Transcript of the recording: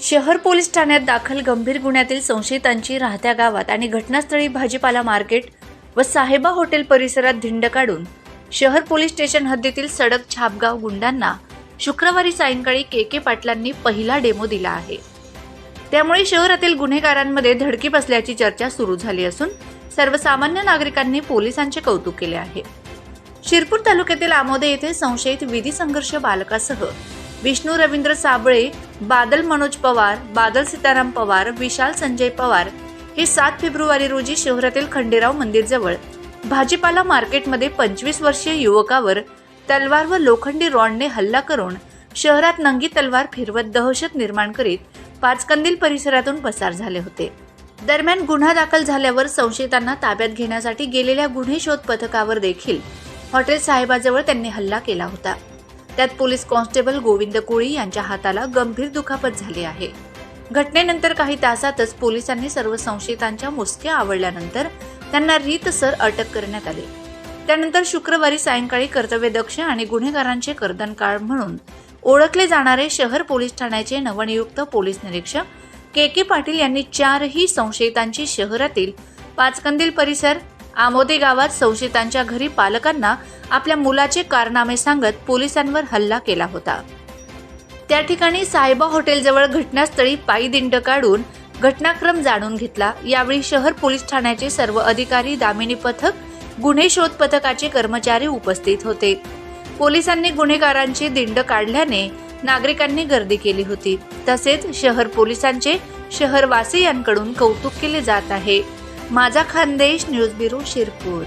शहर पोलीस ठाण्यात दाखल गंभीर गुन्ह्यातील संशयितांची राहत्या गावात आणि घटनास्थळी भाजीपाला मार्केट व साहेबा हॉटेल परिसरात धिंड काढून शहर पोलीस स्टेशन हद्दीतील सडक छापगाव गुंडांना शुक्रवारी सायंकाळी के पाटलांनी पहिला डेमो दिला आहे। त्यामुळे शहरातील गुन्हेगारांमध्ये धडकी बसल्याची चर्चा सुरू झाली असून सर्वसामान्य नागरिकांनी पोलिसांचे कौतुक केले आहे। शिरपूर तालुक्यातील आमोदे येथे संशयित विधी संघर्ष बालकासह विष्णू रवींद्र साबळे, बादल मनोज पवार, बादल सीताराम पवार, विशाल संजय पवार हे 7 फेब्रुवारी रोजी शहरातील खंडेराव मंदिरजवळ भाजीपाला मार्केटमध्ये 25 वर्षीय युवकावर तलवार व लोखंडी रॉडने हल्ला करून शहरात नंगी तलवार फिरवत दहशत निर्माण करीत पाचकंदील परिसरातून पसार झाले होते। दरम्यान गुन्हा दाखल झाल्यावर संशयितांना ताब्यात घेण्यासाठी गेलेल्या गुन्हे शोध पथकावर देखील हॉटेल साहेबाजवळ त्यांनी हल्ला केला होता। त्यात पोलीस कॉन्स्टेबल गोविंद कोळी यांच्या हाताला गंभीर दुखापत झाली आहे। घटनेनंतर काही तासातच पोलिसांनी सर्व संशयितांच्या मुसक्या आवळल्यानंतर त्यांना रीतसर अटक करण्यात आली। त्यानंतर शुक्रवारी सायंकाळी कर्तव्यदक्ष आणि गुन्हेगारांचे कर्दनकाळ म्हणून ओळखले जाणारे शहर पोलीस ठाण्याचे नवनियुक्त पोलीस निरीक्षक के पाटील यांनी 4ही संशयितांची शहरातील पाचकंदील परिसर आमोदे गावात संशयितांच्या घरी पालकांना आपल्या मुलाचे कारनामे सांगत पोलिसांवर हल्ला केला होता। त्या ठिकाणी साहेबा हॉटेलजवळ घटनास्थळी पायी दिंड काढून घटनाक्रम जाणून घेतला। यावेळी शहर पोलीस ठाण्याचे सर्व अधिकारी, दामिनी पथक, गुन्हे शोध पथकाचे कर्मचारी उपस्थित होते। पोलिसांनी गुन्हेगारांची दिंड काढल्याने नागरिकांनी गर्दी केली होती। तसेच शहर पोलिसांचे शहरवासियांकडून कौतुक केले जात आहे। माझा खानदेश न्यूज ब्युरो शिरपूर।